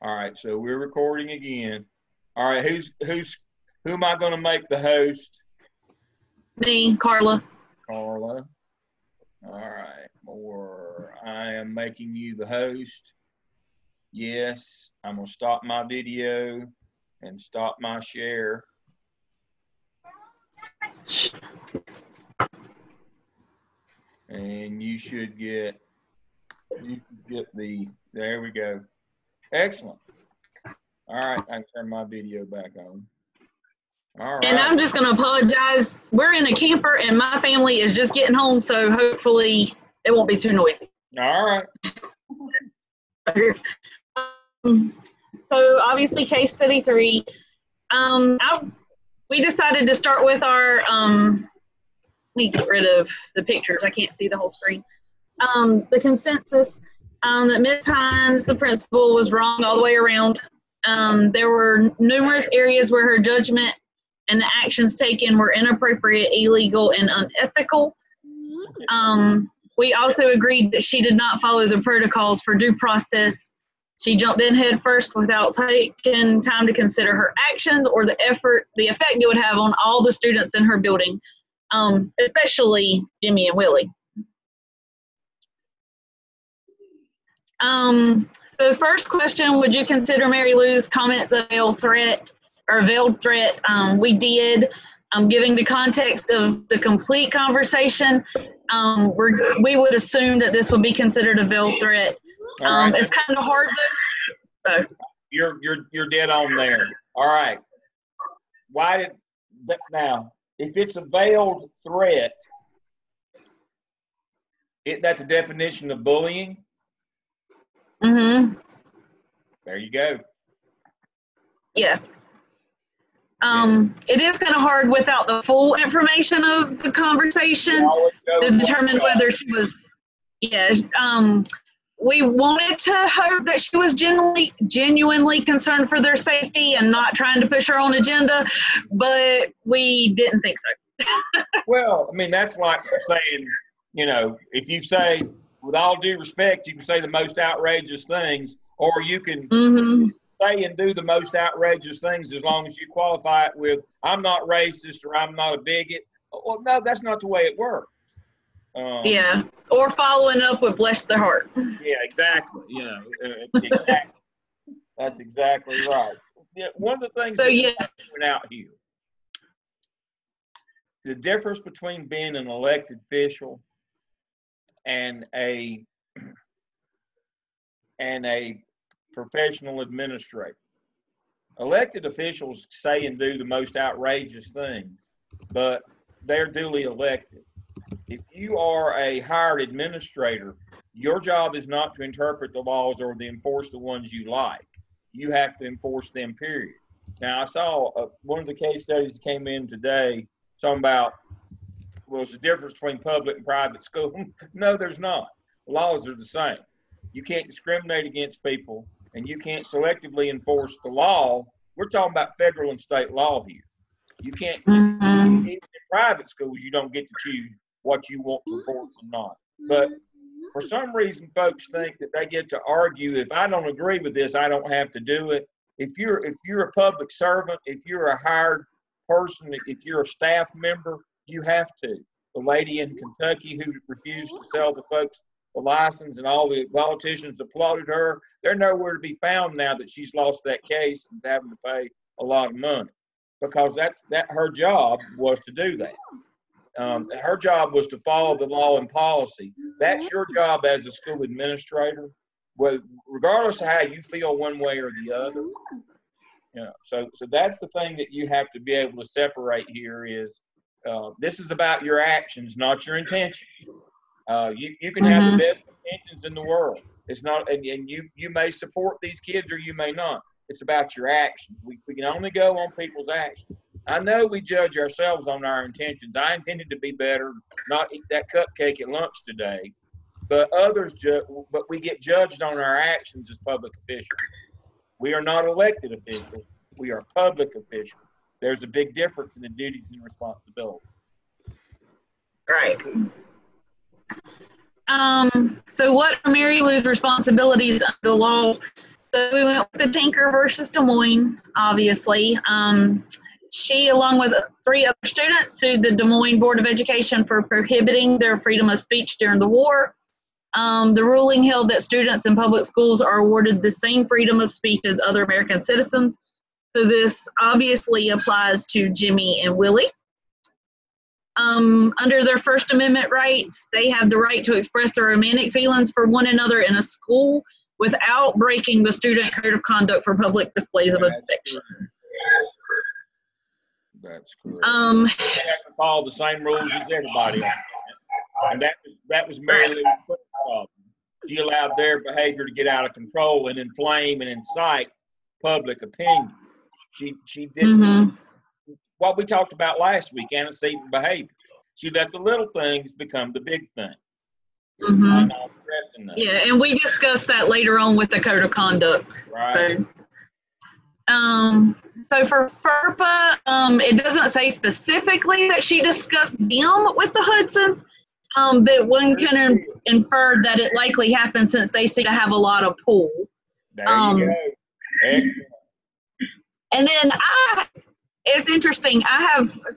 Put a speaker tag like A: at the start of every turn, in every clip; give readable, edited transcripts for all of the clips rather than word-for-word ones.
A: All right, so we're recording again. All right, who am I going to make the host?
B: Me, Carla.
A: Carla. All right, or I am making you the host. Yes, I'm going to stop my video and stop my share. And you should get there we go. Excellent. All right, I can turn my video back on. All right.
B: And I'm just going to apologize. We're in a camper and my family is just getting home, so hopefully it won't be too noisy.
A: All right.
B: So obviously case study 3. We decided to start with our, let me get rid of the pictures. I can't see the whole screen. The consensus that Ms. Hines, the principal, was wrong all the way around. There were numerous areas where her judgment and the actions taken were inappropriate, illegal, and unethical. We also agreed that she did not follow the protocols for due process. She jumped in head first without taking time to consider her actions or the effect it would have on all the students in her building, especially Jimmy and Willie. So the first question, would you consider Mary Lou's comments a veiled threat or a veiled threat? We did. Giving the context of the complete conversation, we would assume that this would be considered a veiled threat. Right. It's kind of hard to.
A: You're dead on there. All right. Now, if it's a veiled threat, that's a definition of bullying.
B: Mm-hmm.
A: There you go.
B: Yeah. It is kind of hard without the full information of the conversation to determine whether she was, we wanted to hope that she was genuinely concerned for their safety and not trying to push her own agenda, but we didn't think so.
A: Well, I mean, that's like saying, if you say, with all due respect, you can say the most outrageous things, or you can say and do the most outrageous things as long as you qualify it with, I'm not racist or I'm not a bigot. Well, no, that's not the way it works.
B: Or following up with bless their heart.
A: Yeah, exactly. Exactly. That's exactly right. Yeah, one of the things that we point out here, the difference between being an elected official and a professional administrator. Elected officials say and do the most outrageous things, but they're duly elected. If you are a hired administrator, your job is not to interpret the laws or to enforce the ones you like. You have to enforce them, period. Now, I saw one of the case studies that came in today talking about, well, it's the difference between public and private school. No, there's not. The laws are the same. You can't discriminate against people, and you can't selectively enforce the law. We're talking about federal and state law here. You can't, even in private schools, you don't get to choose what you want to enforce or not. But for some reason, folks think that they get to argue, if I don't agree with this, I don't have to do it. If you're a public servant, if you're a hired person, if you're a staff member, you have to. The lady in Kentucky who refused to sell the folks the license and all the politicians applauded her, they're nowhere to be found now that she's lost that case and is having to pay a lot of money, because her job was to do that. Her job was to follow the law and policy. That's your job as a school administrator, regardless of how you feel one way or the other. So that's the thing that you have to be able to separate here is, this is about your actions, not your intentions. You can have the best intentions in the world. It's not, and you may support these kids or you may not. It's about your actions. We can only go on people's actions. I know we judge ourselves on our intentions. I intended to be better, not eat that cupcake at lunch today, but but we get judged on our actions as public officials. We are not elected officials. We are public officials. There's a big difference in the duties and responsibilities.
B: Right. So what are Mary Lou's responsibilities under the law? So we went with the Tinker versus Des Moines, obviously. She, along with 3 other students, sued the Des Moines Board of Education for prohibiting their freedom of speech during the war. The ruling held that students in public schools are awarded the same freedom of speech as other American citizens. So this obviously applies to Jimmy and Willie. Under their First Amendment rights, they have the right to express their romantic feelings for one another in a school without breaking the student code of conduct for public displays of affection.
A: That's correct. They have to follow the same rules as everybody else. And that was Mary Lou's problem. She allowed their behavior to get out of control and inflame and incite public opinion. She did what we talked about last week, antecedent behavior. She let the little things become the big thing.
B: Yeah, and we discussed that later on with the code of conduct.
A: Right.
B: So for FERPA, it doesn't say specifically that she discussed them with the Hudsons, but one can infer that it likely happened since they seem to have a lot of pull.
A: There you go. Excellent.
B: And then it's interesting,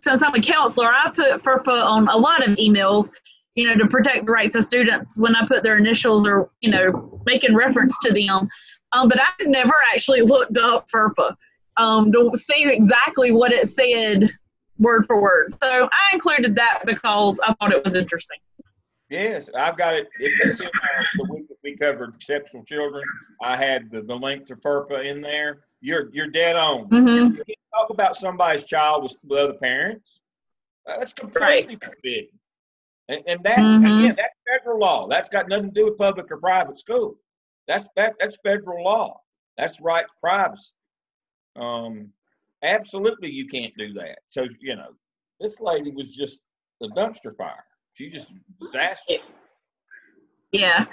B: since I'm a counselor, I put FERPA on a lot of emails, to protect the rights of students when I put their initials or, making reference to them. But I've never actually looked up FERPA to see exactly what it said word for word. So I included that because I thought it was interesting.
A: Yes, I've got it. It's in the week that we covered exceptional children. I had the link to FERPA in there. You're dead on. You can't talk about somebody's child with other parents. That's completely forbidden. And that, again, that's federal law. That's got nothing to do with public or private school. That's federal law. That's right to privacy. Absolutely, you can't do that. So, this lady was just a dumpster fire. She just disaster.
B: Yeah.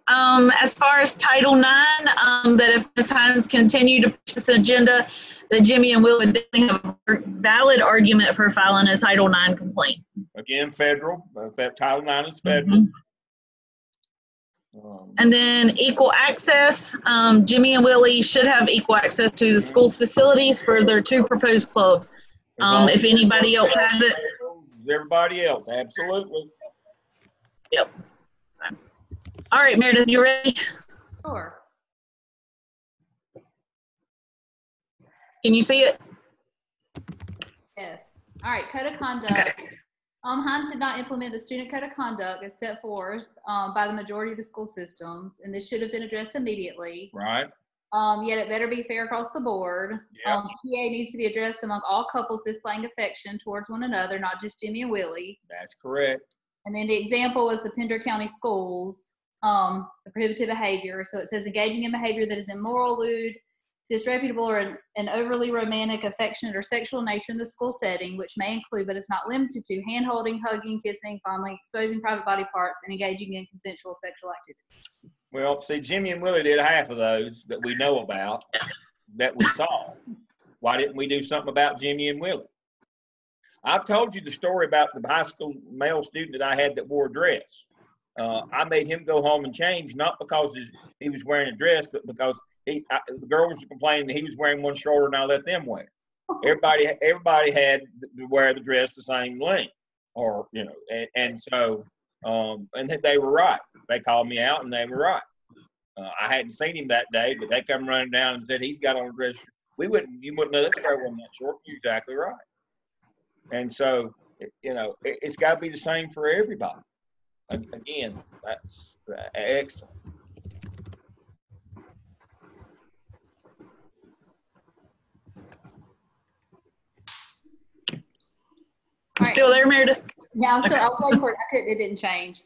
B: As far as Title IX, that if Ms. Hines continue to push this agenda, that Jimmy and Will would definitely have a valid argument for filing a Title IX complaint.
A: Again, federal. Title IX is federal.
B: And then equal access. Jimmy and Willie should have equal access to the school's facilities for their 2 proposed clubs. If anybody else has it.
A: Everybody else, absolutely.
B: Yep. All right, Meredith, you ready?
C: Sure.
B: Can you see it?
C: Yes. All right, code of conduct.
B: Okay.
C: Hines did not implement the student code of conduct as set forth by the majority of the school systems, and this should have been addressed immediately.
A: Right.
C: Yet it better be fair across the board.
A: Yep.
C: PA needs to be addressed among all couples displaying affection towards one another, not just Jimmy and Willie.
A: That's correct.
C: And then the example was the Pender County Schools, the prohibited behavior. So it says engaging in behavior that is immoral, lewd, disreputable, or an overly romantic, affectionate, or sexual nature in the school setting, which may include, but is not limited to, hand-holding, hugging, kissing, fondling, exposing private body parts, and engaging in consensual sexual activities.
A: Well, see, Jimmy and Willie did half of those that we know about, that we saw. Why didn't we do something about Jimmy and Willie? I've told you the story about the high school male student that I had that wore a dress. I made him go home and change, not because he was wearing a dress, but because the girls were complaining that he was wearing one shorter and I let them wear. Everybody had to wear the dress the same length, or and so they were right. They called me out and they were right. I hadn't seen him that day, but they come running down and said he's got on a dress. You wouldn't know this guy wasn't that short. You're exactly right. And so it's got to be the same for everybody. Again, that's excellent.
B: I'm still there, Meredith?
C: Yeah, I was waiting for it. It didn't change.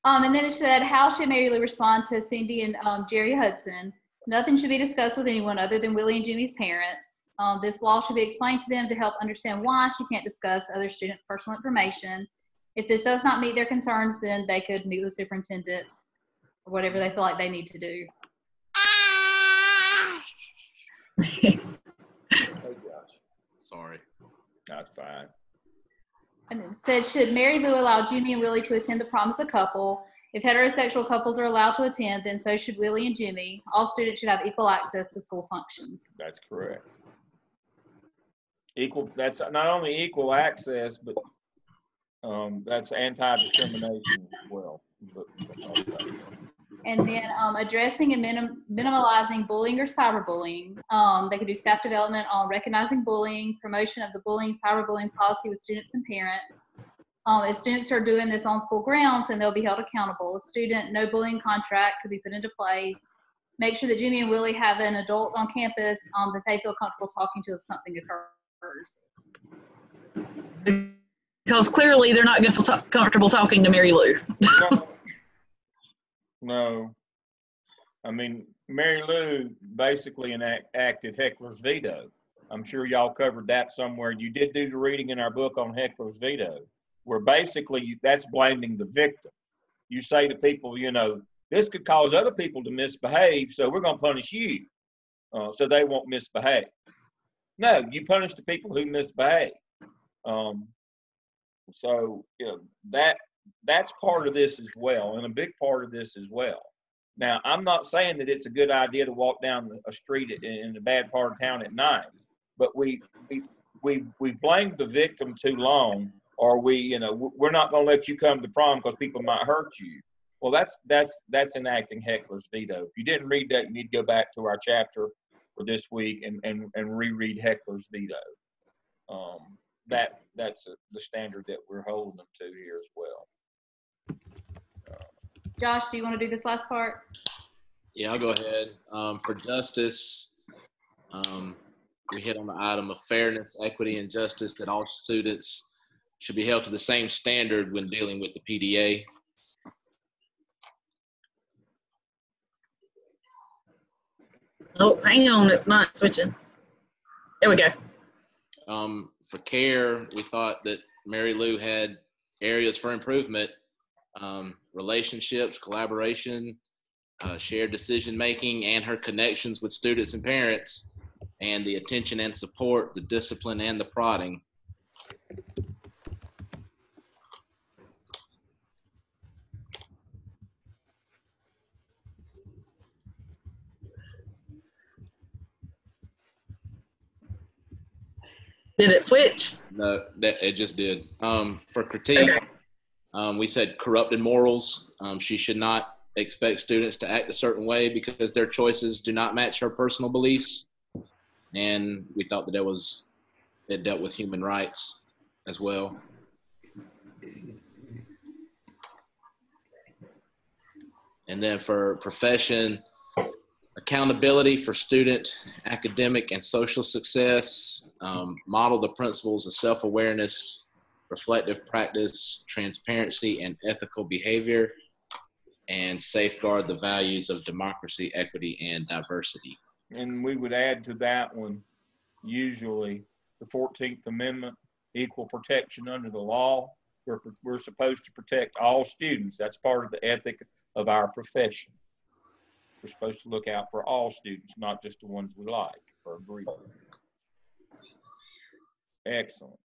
C: And then it said, how should Mary Lou respond to Cindy and Jerry Hudson? Nothing should be discussed with anyone other than Willie and Jimmy's parents. This law should be explained to them to help understand why she can't discuss other students' personal information. If this does not meet their concerns, then they could meet with the superintendent or whatever they feel like they need to do.
A: Oh, gosh.
D: Sorry.
A: That's fine.
C: And it says, should Mary Lou allow Jimmy and Willie to attend the prom as a couple? If heterosexual couples are allowed to attend, then so should Willie and Jimmy. All students should have equal access to school functions.
A: That's correct. That's not only equal access, but that's anti-discrimination as well.
C: And then addressing and minimalizing bullying or cyberbullying. They could do staff development on recognizing bullying, promotion of the bullying, cyberbullying policy with students and parents. If students are doing this on school grounds, then they'll be held accountable. A student no bullying contract could be put into place. Make sure that Jimmy and Willie have an adult on campus that they feel comfortable talking to if something occurs.
B: Because clearly they're not going to feel comfortable talking to Mary Lou.
A: No. I mean, Mary Lou basically enacted heckler's veto. I'm sure y'all covered that somewhere. You did do the reading in our book on heckler's veto, where basically that's blaming the victim. You say to people, you know, this could cause other people to misbehave, so we're going to punish you so they won't misbehave. No, you punish the people who misbehave. So, you know, that's part of this as well, and a big part of this as well. Now, I'm not saying that it's a good idea to walk down a street in a bad part of town at night, but we blamed the victim too long, or we're not going to let you come to prom because people might hurt you. Well, that's enacting heckler's veto. If you didn't read that, you need to go back to our chapter for this week and reread heckler's veto. That's the standard that we're holding them to here as well.
C: Josh, do you want to do this last part?
D: Yeah, I'll go ahead. For justice, we hit on the item of fairness, equity, and justice, that all students should be held to the same standard when dealing with the PDA.
B: Oh, hang on, it's not switching. There we go.
D: For care, we thought that Mary Lou had areas for improvement, relationships, collaboration, shared decision-making, and her connections with students and parents, and the attention and support, the discipline and the prodding.
B: Did it switch?
D: No, it just did. For critique,
B: Okay.
D: we said corrupted morals. She should not expect students to act a certain way because their choices do not match her personal beliefs. And we thought that it dealt with human rights as well. And then for profession, accountability for student academic and social success, model the principles of self-awareness, reflective practice, transparency, and ethical behavior, and safeguard the values of democracy, equity, and diversity.
A: And we would add to that one, usually, the 14th Amendment, equal protection under the law. We're supposed to protect all students. That's part of the ethic of our profession. We're supposed to look out for all students, not just the ones we like or agree with. Excellent.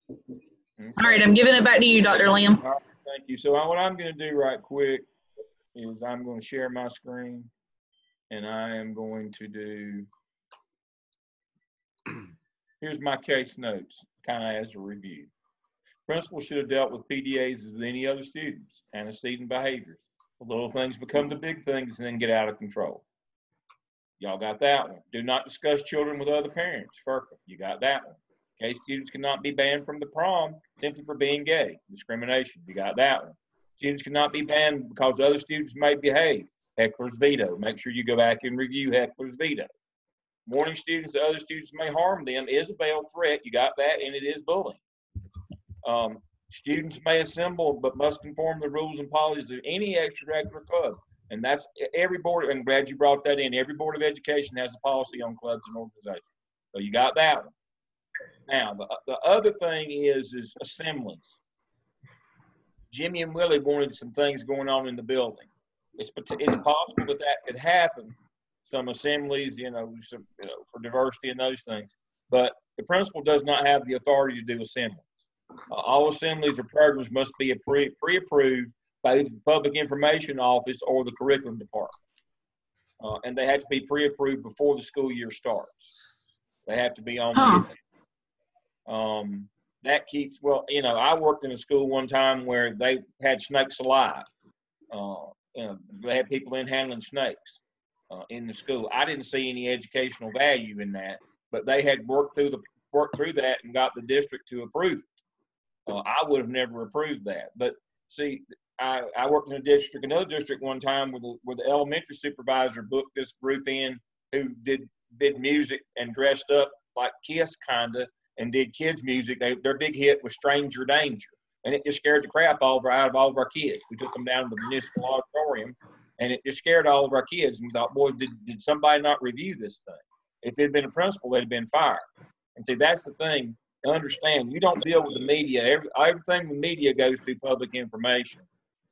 A: Okay.
B: All right, I'm giving it back to you, Dr. Lamb.
A: All right, thank you. So what I'm going to do right quick is I'm going to share my screen, and I am going to do, here's my case notes, kind of as a review. Principal should have dealt with PDAs as with any other students, antecedent behaviors. The little things become the big things and then get out of control. Y'all got that one. Do not discuss children with other parents. FERPA, you got that one. Gay students cannot be banned from the prom simply for being gay. Discrimination, you got that one. Students cannot be banned because other students may behave. Heckler's veto. Make sure you go back and review heckler's veto. Warning students that other students may harm them is a veiled threat. You got that, and it is bullying. Students may assemble but must conform to the rules and policies of any extracurricular club. And that's every board, I'm glad you brought that in. Every board of education has a policy on clubs and organizations. So you got that one. Now, the other thing is assemblies. Jimmy and Willie wanted some things going on in the building. It's possible that could happen. Some assemblies, for diversity and those things. But the principal does not have the authority to do assemblies. All assemblies or programs must be pre-approved by either the Public Information Office or the Curriculum Department. And they have to be pre-approved before the school year starts. They have to be on the that keeps, well, you know, I worked in a school one time where they had snakes alive. You know, they had people in handling snakes in the school. I didn't see any educational value in that, but they had worked through that and got the district to approve it. I would have never approved that. But see, I worked in another district one time where the elementary supervisor booked this group in who did music and dressed up like Kiss kinda and did kids music. Their big hit was Stranger Danger. And it just scared the crap out of all of our kids. We took them down to the municipal auditorium, and it just scared all of our kids. And we thought, boy, did somebody not review this thing? If it had been a principal, they'd have been fired. And see, that's the thing to understand. You don't deal with the media. Everything the media goes through public information.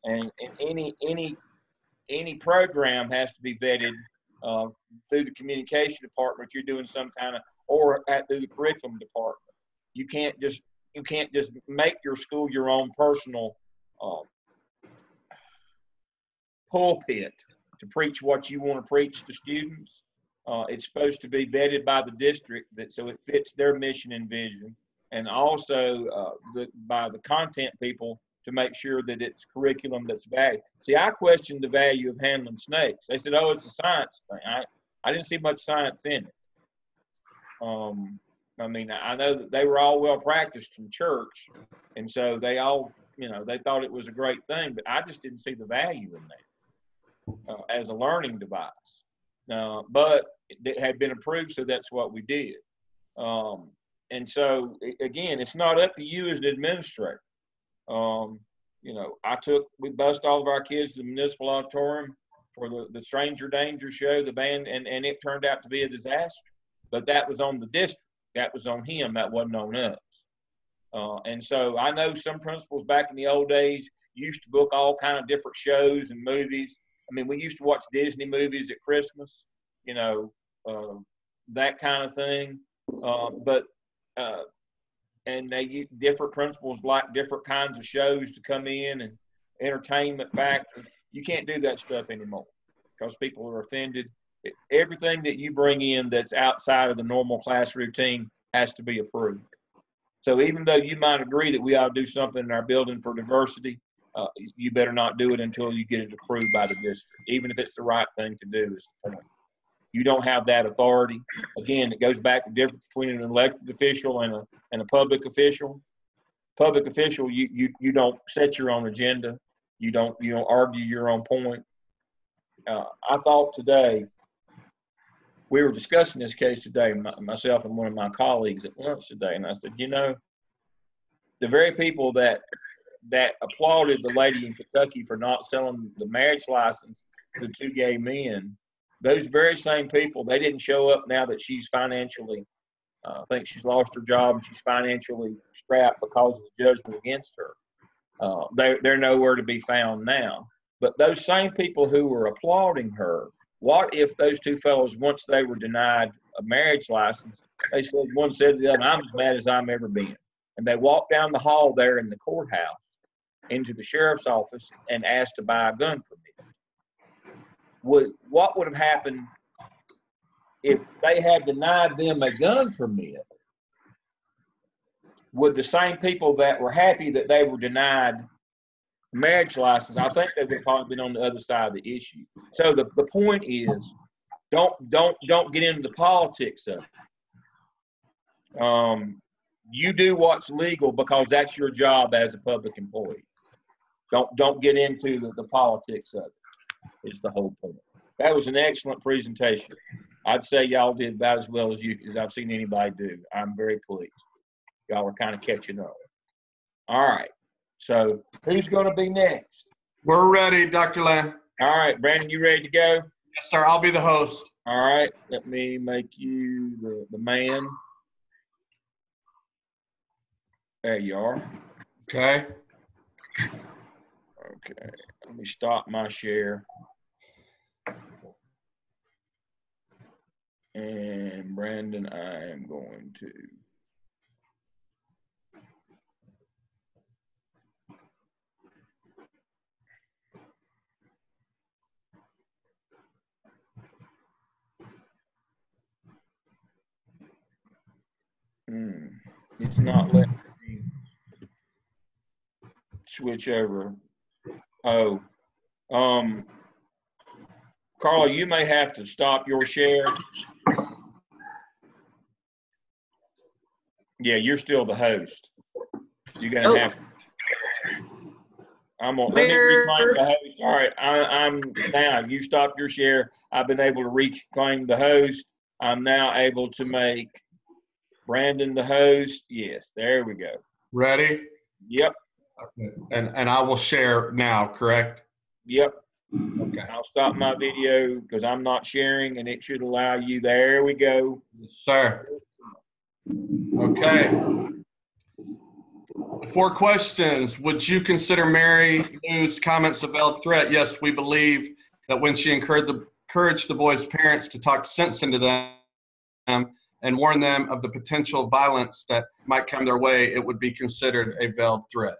A: And any program has to be vetted through the communication department if you're doing some kind of, or through the curriculum department. You can't just make your school your own personal pulpit to preach what you want to preach to students. It's supposed to be vetted by the district so it fits their mission and vision, and also by the content people to make sure that it's curriculum that's valued. See, I questioned the value of handling snakes. They said, oh, it's a science thing. I didn't see much science in it. I mean, I know that they were all well practiced from church, and so they all, you know, they thought it was a great thing, but I just didn't see the value in that as a learning device. But it had been approved, so that's what we did. And so, again, it's not up to you as an administrator. You know, we bussed all of our kids to the municipal auditorium for the Stranger Danger show, the band, and it turned out to be a disaster. But that was on the district. That was on him. That wasn't on us. And so I know some principals back in the old days used to book all kind of different shows and movies. I mean, we used to watch Disney movies at Christmas, you know, that kind of thing. And different principals like different kinds of shows to come in and entertainment factor. You can't do that stuff anymore because people are offended. Everything that you bring in that's outside of the normal class routine has to be approved. So even though you might agree that we ought to do something in our building for diversity, you better not do it until you get it approved by the district, even if it's the right thing to do is the point. You don't have that authority. Again, it goes back to the difference between an elected official and a public official. Public official, you don't set your own agenda. You don't argue your own point. I thought today, we were discussing this case today, myself and one of my colleagues at lunch today, and I said, you know, the very people that applauded the lady in Kentucky for not selling the marriage license to the two gay men, those very same people, they didn't show up now that she's financially, I think she's lost her job and she's financially strapped because of the judgment against her. They're nowhere to be found now. But those same people who were applauding her, what if those two fellows, once they were denied a marriage license, one said to the other, I'm as mad as I've ever been. And they walked down the hall there in the courthouse into the sheriff's office and asked to buy a gun permit. What would have happened if they had denied them a gun permit? Would the same people that were happy that they were denied marriage license, I think they would have probably been on the other side of the issue. So the point is, don't get into the politics of it. You do what's legal because that's your job as a public employee. Don't get into the politics of it. Is the whole point. That was an excellent presentation. I'd say y'all did about as well as I've seen anybody do. I'm very pleased. Y'all are kind of catching up. All right. So who's going to be next?
E: We're ready, Dr. Lamb.
A: All right, Brandon, you ready to go?
E: Yes, sir. I'll be the host.
A: All right. Let me make you the man. There you are.
E: Okay.
A: Okay. Let me stop my share. And Brandon, I am going to It's not letting me switch over. Oh, Carla, you may have to stop your share. Yeah, you're still the host. You're gonna have. Let me reclaim the host. All right, I'm now. You stopped your share. I've been able to reclaim the host. I'm now able to make Brandon the host. Yes, there we go.
E: Ready?
A: Yep.
E: And I will share now, correct?
A: Yep.
E: Okay.
A: I'll stop my video because I'm not sharing, and it should allow you. There we go.
E: Yes, sir. Okay. 4 questions. Would you consider Mary Lou's comments a veiled threat? Yes, we believe that when she encouraged the boys' parents to talk sense into them and warn them of the potential violence that might come their way, it would be considered a veiled threat.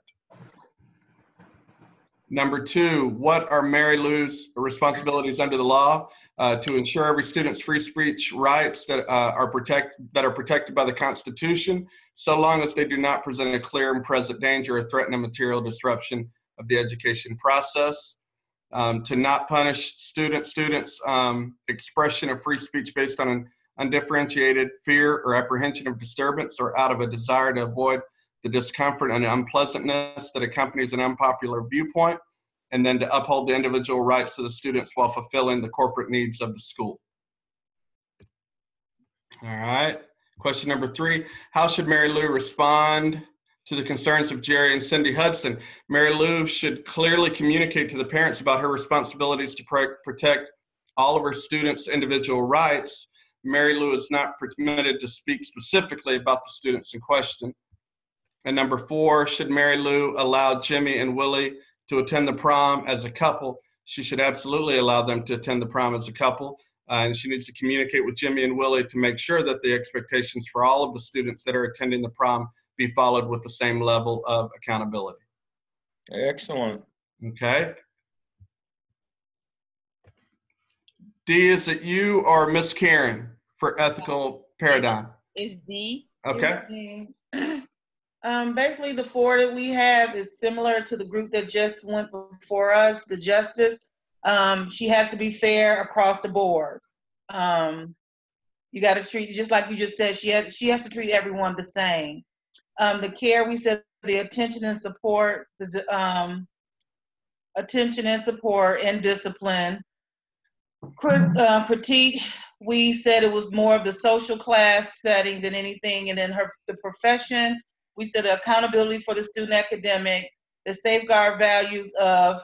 E: Number 2, what are Mary Lou's responsibilities under the law? To ensure every student's free speech rights that are protected by the Constitution, so long as they do not present a clear and present danger or threaten a material disruption of the education process. To not punish students' expression of free speech based on an undifferentiated fear or apprehension of disturbance or out of a desire to avoid the discomfort and unpleasantness that accompanies an unpopular viewpoint, and then to uphold the individual rights of the students while fulfilling the corporate needs of the school. All right. Question number 3, how should Mary Lou respond to the concerns of Jerry and Cindy Hudson? Mary Lou should clearly communicate to the parents about her responsibilities to protect all of her students' individual rights. Mary Lou is not permitted to speak specifically about the students in question. And number 4, should Mary Lou allow Jimmy and Willie to attend the prom as a couple? She should absolutely allow them to attend the prom as a couple. And she needs to communicate with Jimmy and Willie to make sure that the expectations for all of the students that are attending the prom be followed with the same level of accountability.
A: Excellent.
E: Okay. D, is it you or Miss Karen for ethical paradigm?
F: It's D.
E: Okay.
F: Basically, the 4 that we have is similar to the group that just went before us, the justice. She has to be fair across the board. You got to treat, just like you just said, she has to treat everyone the same. The care, we said the attention and support, attention and support and discipline. Critique, we said it was more of the social class setting than anything, and then the profession, we said the accountability for the student academic, the safeguard values of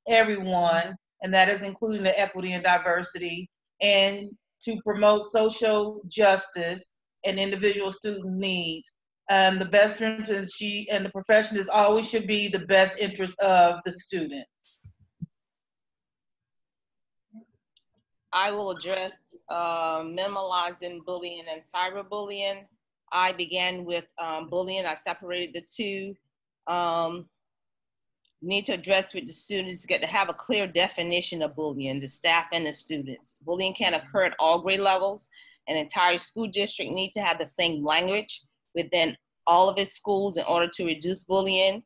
F: everyone, and that is including the equity and diversity, and to promote social justice and individual student needs. The best interest, she and the profession is always should be the best interest of the students. I will address minimalizing bullying and cyberbullying. I began with bullying. I separated the two. Need to address with the students, get to have a clear definition of bullying, the staff and the students. Bullying can occur at all grade levels. An entire school district needs to have the same language within all of its schools in order to reduce bullying.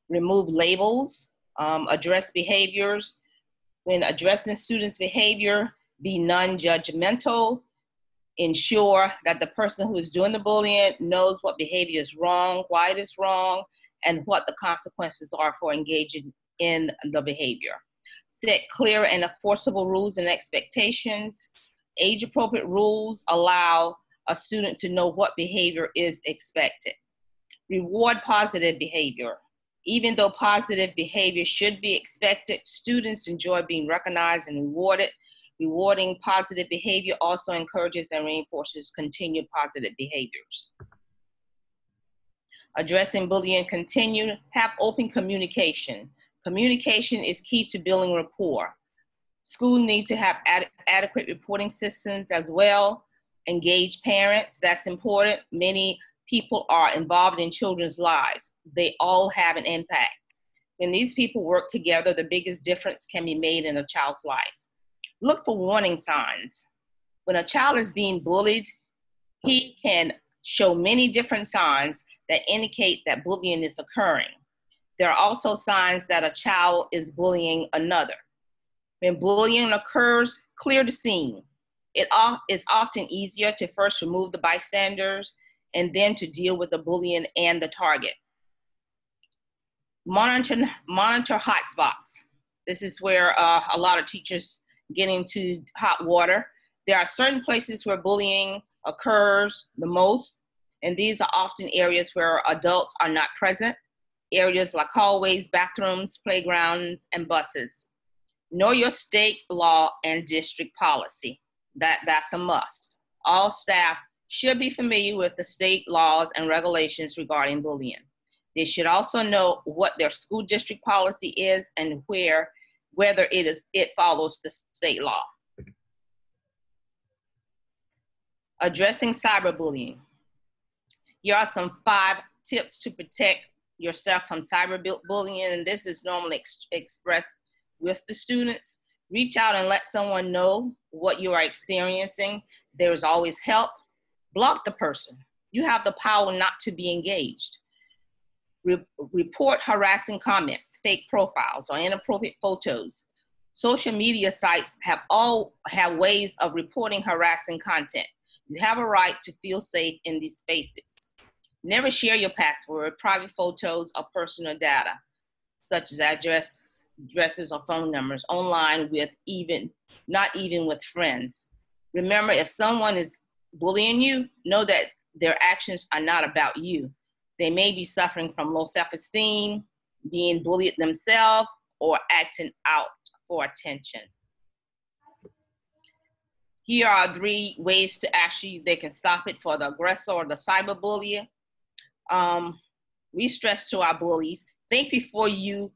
F: Remove labels, address behaviors. When addressing students' behavior, be non-judgmental. Ensure that the person who is doing the bullying knows what behavior is wrong, why it is wrong, and what the consequences are for engaging in the behavior. Set clear and enforceable rules and expectations. Age-appropriate rules allow a student to know what behavior is expected. Reward positive behavior. Even though positive behavior should be expected, students enjoy being recognized and rewarded. Rewarding positive behavior also encourages and reinforces continued positive behaviors. Addressing bullying continue, have open communication. Communication is key to building rapport. School needs to have adequate reporting systems as well. Engage parents, that's important. Many people are involved in children's lives. They all have an impact. When these people work together, the biggest difference can be made in a child's life. Look for warning signs. When a child is being bullied, he can show many different signs that indicate that bullying is occurring. There are also signs that a child is bullying another. When bullying occurs, clear the scene. It is often easier to first remove the bystanders and then to deal with the bullying and the target. Monitor hotspots. This is where a lot of teachers get into hot water. There are certain places where bullying occurs the most, and these are often areas where adults are not present, areas like hallways, bathrooms, playgrounds, and buses. Know your state law and district policy. That's a must. All staff should be familiar with the state laws and regulations regarding bullying. They should also know what their school district policy is and whether it follows the state law. Addressing cyberbullying. Here are some 5 tips to protect yourself from cyberbullying, and this is normally expressed with the students. Reach out and let someone know what you are experiencing. There is always help. Block the person. You have the power not to be engaged. Report harassing comments, fake profiles, or inappropriate photos. Social media sites have ways of reporting harassing content. You have a right to feel safe in these spaces. Never share your password, private photos, or personal data, such as addresses, or phone numbers online not even with friends. Remember, if someone is bullying you, know that their actions are not about you. They may be suffering from low self-esteem, being bullied themselves, or acting out for attention. Here are 3 ways to they can stop it for the aggressor or the cyberbullier. We stress to our bullies, think before you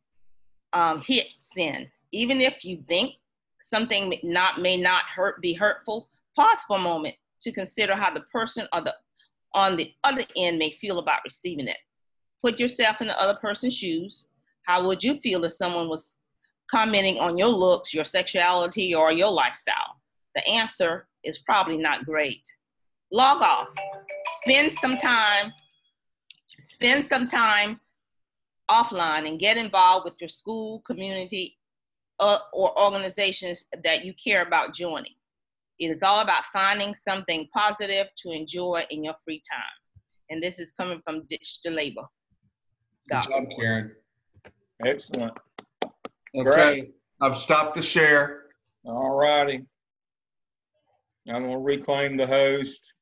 F: hit send. Even if you think something may not be hurtful, pause for a moment to consider how the person on the other end may feel about receiving it. Put yourself in the other person's shoes. How would you feel if someone was commenting on your looks, your sexuality, or your lifestyle? The answer is probably not great. Log off. Spend some time offline and get involved with your school, community, or organizations that you care about joining. It is all about finding something positive to enjoy in your free time. And this is coming from Ditch to Labor.
E: Good job, Karen.
A: Excellent.
E: Okay,
A: Great.
E: I've stopped the share.
A: All righty. I'm going to reclaim the host.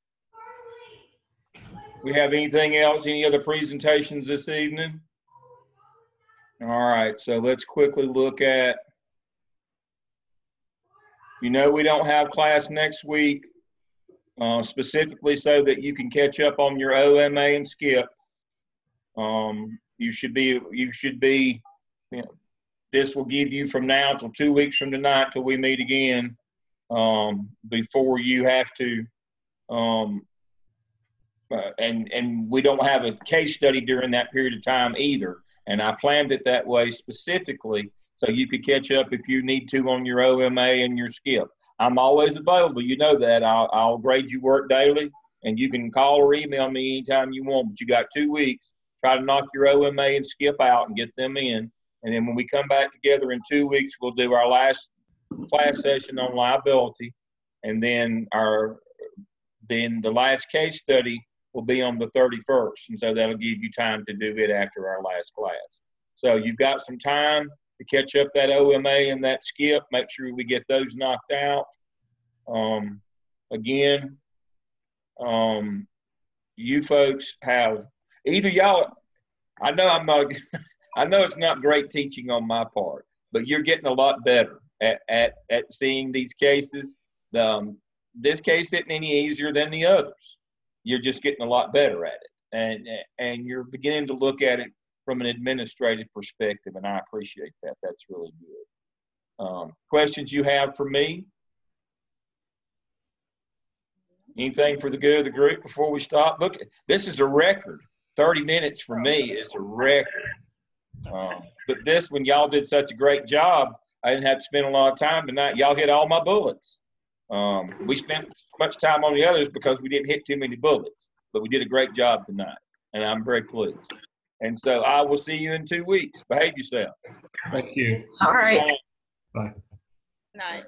A: We have anything else, any other presentations this evening? All right, so let's quickly look at, we don't have class next week, specifically so that you can catch up on your OMA and skip. You should be, this will give you from now till 2 weeks from tonight till we meet again, before you have to, and we don't have a case study during that period of time either. And I planned it that way specifically so you could catch up if you need to on your OMA and your skip. I'm always available. You know that. I'll grade you work daily, and you can call or email me anytime you want. But you got 2 weeks. Try to knock your OMA and skip out and get them in. And then when we come back together in 2 weeks, we'll do our last class session on liability. And then the last case study will be on the 31st. And so that'll give you time to do it after our last class. So you've got some time to catch up that OMA and that skip. Make sure we get those knocked out. Again, you folks have either y'all, I know it's not great teaching on my part, but you're getting a lot better at seeing these cases. This case isn't any easier than the others. You're just getting a lot better at it, and you're beginning to look at it from an administrative perspective, and I appreciate that. That's really good. Questions you have for me? Anything for the good of the group before we stop? Look, this is a record. 30 minutes for me is a record. But this, when y'all did such a great job, I didn't have to spend a lot of time tonight. Y'all hit all my bullets. We spent so much time on the others because we didn't hit too many bullets. but we did a great job tonight, and I'm very pleased. And so I will see you in 2 weeks. Behave yourself.
E: Thank you.
B: All right.
E: Bye.
F: Night.